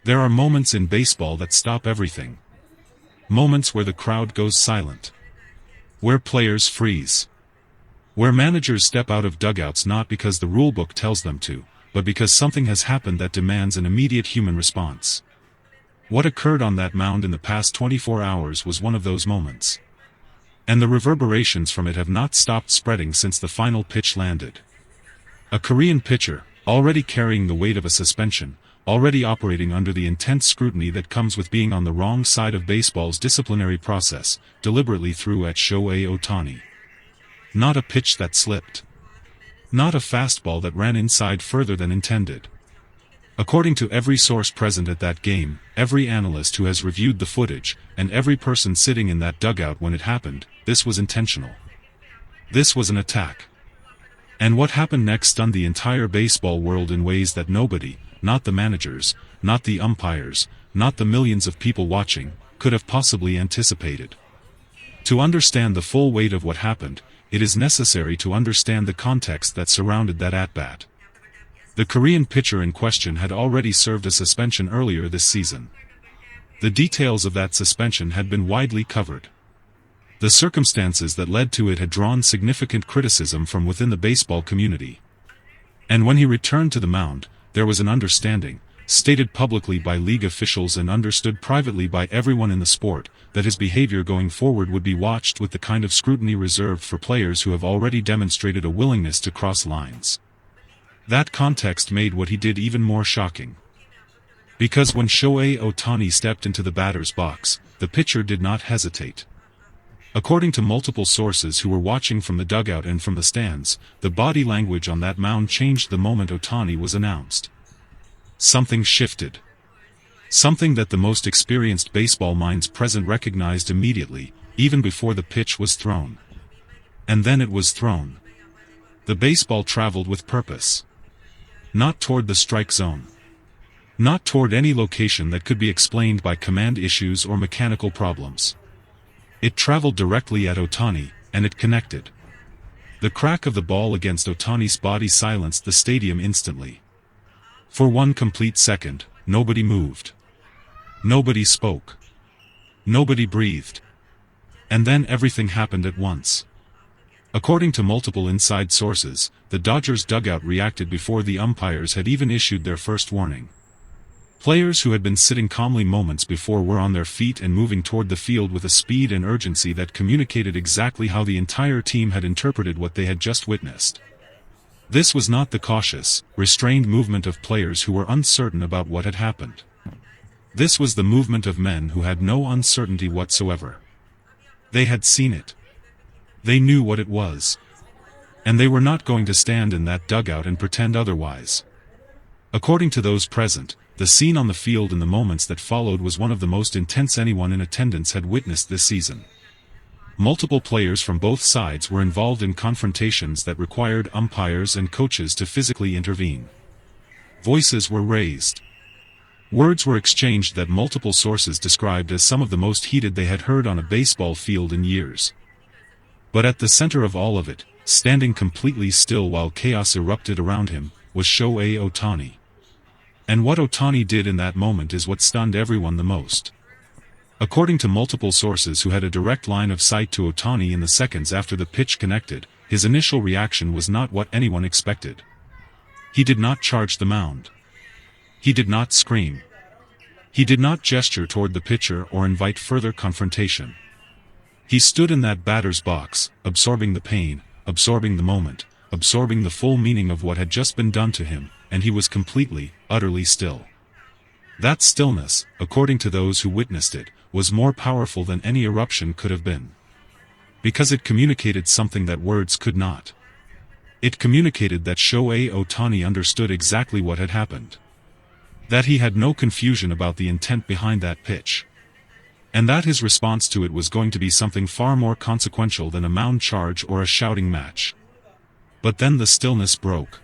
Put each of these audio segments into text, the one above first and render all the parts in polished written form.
There are moments in baseball that stop everything. Moments where the crowd goes silent. Where players freeze. Where managers step out of dugouts not because the rulebook tells them to, but because something has happened that demands an immediate human response. What occurred on that mound in the past 24 hours was one of those moments. And the reverberations from it have not stopped spreading since the final pitch landed. A Korean pitcher, already carrying the weight of a suspension, already operating under the intense scrutiny that comes with being on the wrong side of baseball's disciplinary process, deliberately threw at Shohei Ohtani. Not a pitch that slipped. Not a fastball that ran inside further than intended. According to every source present at that game, every analyst who has reviewed the footage, and every person sitting in that dugout when it happened, this was intentional. This was an attack. And what happened next stunned the entire baseball world in ways that nobody, not the managers, not the umpires, not the millions of people watching, could have possibly anticipated. To understand the full weight of what happened, it is necessary to understand the context that surrounded that at-bat. The Korean pitcher in question had already served a suspension earlier this season. The details of that suspension had been widely covered. The circumstances that led to it had drawn significant criticism from within the baseball community. And when he returned to the mound, there was an understanding, stated publicly by league officials and understood privately by everyone in the sport, that his behavior going forward would be watched with the kind of scrutiny reserved for players who have already demonstrated a willingness to cross lines. That context made what he did even more shocking. Because when Shohei Ohtani stepped into the batter's box, the pitcher did not hesitate. According to multiple sources who were watching from the dugout and from the stands, the body language on that mound changed the moment Ohtani was announced. Something shifted. Something that the most experienced baseball minds present recognized immediately, even before the pitch was thrown. And then it was thrown. The baseball traveled with purpose. Not toward the strike zone. Not toward any location that could be explained by command issues or mechanical problems. It traveled directly at Ohtani, and it connected. The crack of the ball against Ohtani's body silenced the stadium instantly. For one complete second, nobody moved. Nobody spoke. Nobody breathed. And then everything happened at once. According to multiple inside sources, the Dodgers dugout reacted before the umpires had even issued their first warning. Players who had been sitting calmly moments before were on their feet and moving toward the field with a speed and urgency that communicated exactly how the entire team had interpreted what they had just witnessed. This was not the cautious, restrained movement of players who were uncertain about what had happened. This was the movement of men who had no uncertainty whatsoever. They had seen it. They knew what it was. And they were not going to stand in that dugout and pretend otherwise. According to those present, the scene on the field in the moments that followed was one of the most intense anyone in attendance had witnessed this season. Multiple players from both sides were involved in confrontations that required umpires and coaches to physically intervene. Voices were raised. Words were exchanged that multiple sources described as some of the most heated they had heard on a baseball field in years. But at the center of all of it, standing completely still while chaos erupted around him, was Shohei Ohtani. And what Ohtani did in that moment is what stunned everyone the most. According to multiple sources who had a direct line of sight to Ohtani in the seconds after the pitch connected, his initial reaction was not what anyone expected. He did not charge the mound. He did not scream. He did not gesture toward the pitcher or invite further confrontation. He stood in that batter's box, absorbing the pain, absorbing the moment, absorbing the full meaning of what had just been done to him, and he was completely, utterly still. That stillness, according to those who witnessed it, was more powerful than any eruption could have been. Because it communicated something that words could not. It communicated that Shohei Ohtani understood exactly what had happened. That he had no confusion about the intent behind that pitch. And that his response to it was going to be something far more consequential than a mound charge or a shouting match. But then the stillness broke.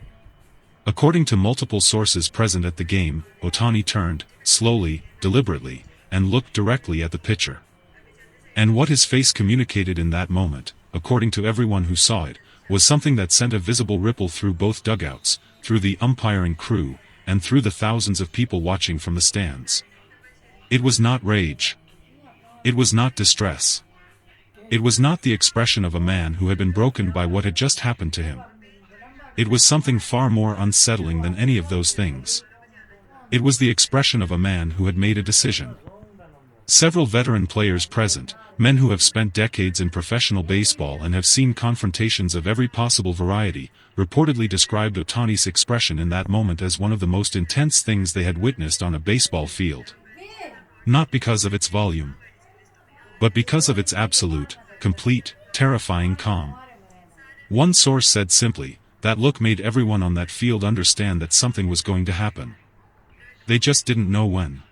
According to multiple sources present at the game, Ohtani turned, slowly, deliberately, and looked directly at the pitcher. And what his face communicated in that moment, according to everyone who saw it, was something that sent a visible ripple through both dugouts, through the umpiring crew, and through the thousands of people watching from the stands. It was not rage. It was not distress. It was not the expression of a man who had been broken by what had just happened to him. It was something far more unsettling than any of those things. It was the expression of a man who had made a decision. Several veteran players present, men who have spent decades in professional baseball and have seen confrontations of every possible variety, reportedly described Ohtani's expression in that moment as one of the most intense things they had witnessed on a baseball field. Not because of its volume, but because of its absolute, complete, terrifying calm. One source said simply, that look made everyone on that field understand that something was going to happen. They just didn't know when.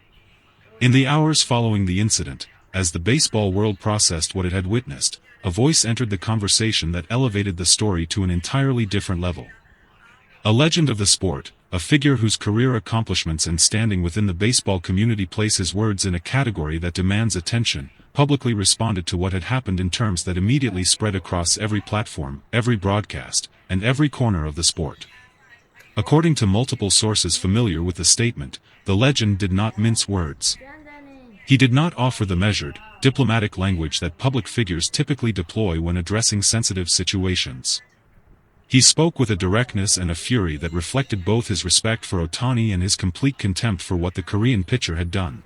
In the hours following the incident, as the baseball world processed what it had witnessed, a voice entered the conversation that elevated the story to an entirely different level. A legend of the sport, a figure whose career accomplishments and standing within the baseball community place his words in a category that demands attention, publicly responded to what had happened in terms that immediately spread across every platform, every broadcast, and every corner of the sport. According to multiple sources familiar with the statement, the legend did not mince words. He did not offer the measured, diplomatic language that public figures typically deploy when addressing sensitive situations. He spoke with a directness and a fury that reflected both his respect for Ohtani and his complete contempt for what the Korean pitcher had done.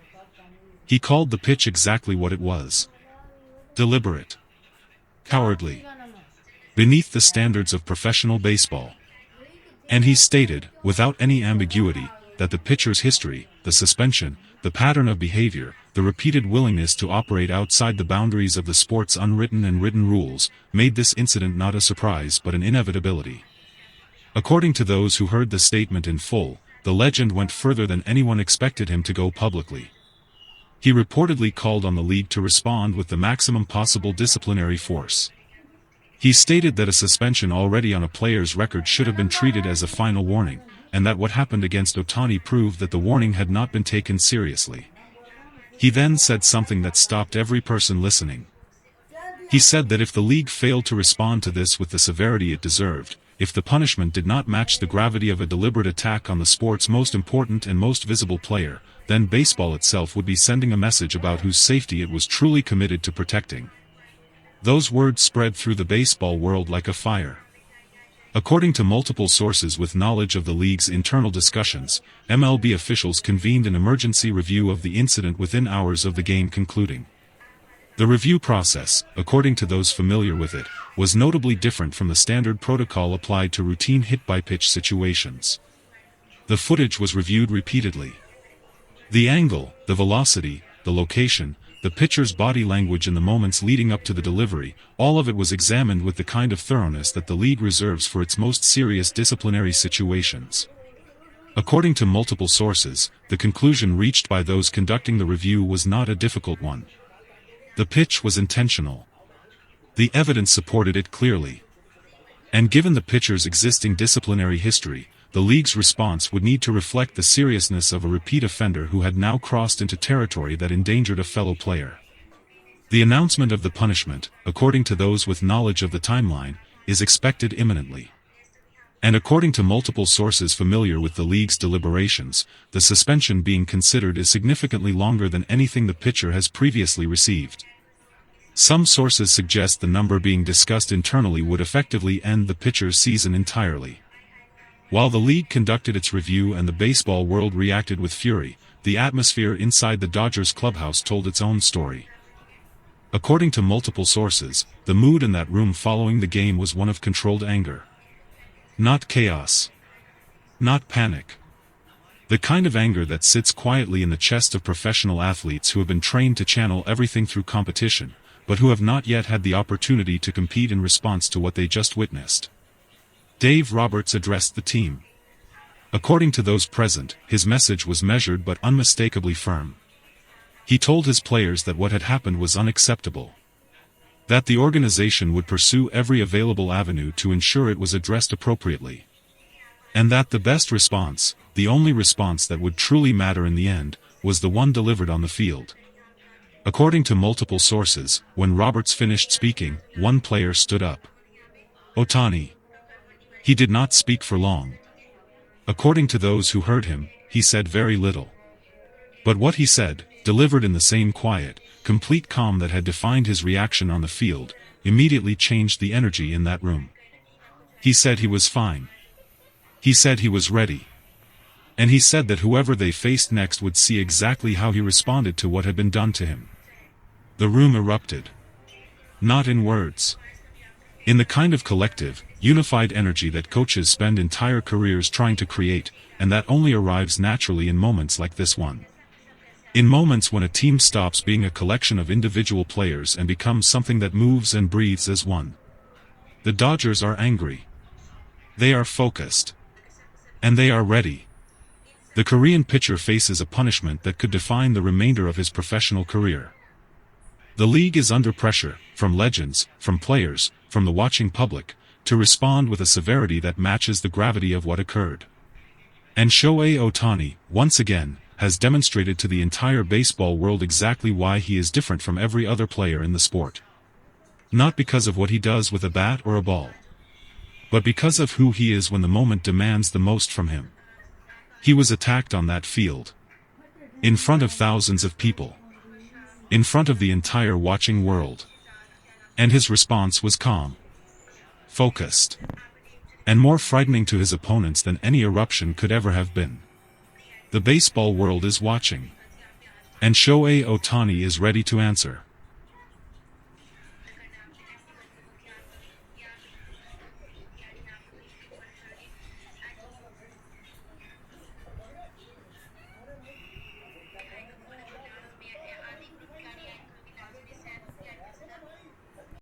He called the pitch exactly what it was. Deliberate. Cowardly. Beneath the standards of professional baseball. And he stated, without any ambiguity, that the pitcher's history, the suspension, the pattern of behavior, the repeated willingness to operate outside the boundaries of the sport's unwritten and written rules, made this incident not a surprise but an inevitability. According to those who heard the statement in full, the legend went further than anyone expected him to go publicly. He reportedly called on the league to respond with the maximum possible disciplinary force. He stated that a suspension already on a player's record should have been treated as a final warning, and that what happened against Ohtani proved that the warning had not been taken seriously. He then said something that stopped every person listening. He said that if the league failed to respond to this with the severity it deserved, if the punishment did not match the gravity of a deliberate attack on the sport's most important and most visible player, then baseball itself would be sending a message about whose safety it was truly committed to protecting. Those words spread through the baseball world like a fire. According to multiple sources with knowledge of the league's internal discussions, MLB officials convened an emergency review of the incident within hours of the game concluding. The review process, according to those familiar with it, was notably different from the standard protocol applied to routine hit-by-pitch situations. The footage was reviewed repeatedly. The angle, the velocity, the location, the pitcher's body language in the moments leading up to the delivery, all of it was examined with the kind of thoroughness that the league reserves for its most serious disciplinary situations. According to multiple sources, the conclusion reached by those conducting the review was not a difficult one. The pitch was intentional. The evidence supported it clearly. And given the pitcher's existing disciplinary history, the league's response would need to reflect the seriousness of a repeat offender who had now crossed into territory that endangered a fellow player. The announcement of the punishment, according to those with knowledge of the timeline, is expected imminently. And according to multiple sources familiar with the league's deliberations, the suspension being considered is significantly longer than anything the pitcher has previously received. Some sources suggest the number being discussed internally would effectively end the pitcher's season entirely. While the league conducted its review and the baseball world reacted with fury, the atmosphere inside the Dodgers clubhouse told its own story. According to multiple sources, the mood in that room following the game was one of controlled anger. Not chaos. Not panic. The kind of anger that sits quietly in the chest of professional athletes who have been trained to channel everything through competition, but who have not yet had the opportunity to compete in response to what they just witnessed. Dave Roberts addressed the team. According to those present, his message was measured but unmistakably firm. He told his players that what had happened was unacceptable. That the organization would pursue every available avenue to ensure it was addressed appropriately. And that the best response, the only response that would truly matter in the end, was the one delivered on the field. According to multiple sources, when Roberts finished speaking, one player stood up. Ohtani. He did not speak for long. According to those who heard him, he said very little. But what he said, delivered in the same quiet, complete calm that had defined his reaction on the field, immediately changed the energy in that room. He said he was fine. He said he was ready. And he said that whoever they faced next would see exactly how he responded to what had been done to him. The room erupted. Not in words. In the kind of collective, unified energy that coaches spend entire careers trying to create, and that only arrives naturally in moments like this one. In moments when a team stops being a collection of individual players and becomes something that moves and breathes as one. The Dodgers are angry. They are focused. And they are ready. The Korean pitcher faces a punishment that could define the remainder of his professional career. The league is under pressure, from legends, from players, from the watching public, to respond with a severity that matches the gravity of what occurred. And Shohei Ohtani, once again, has demonstrated to the entire baseball world exactly why he is different from every other player in the sport. Not because of what he does with a bat or a ball, but because of who he is when the moment demands the most from him. He was attacked on that field. In front of thousands of people. In front of the entire watching world. And his response was calm. Focused. And more frightening to his opponents than any eruption could ever have been. The baseball world is watching. And Shohei Ohtani is ready to answer.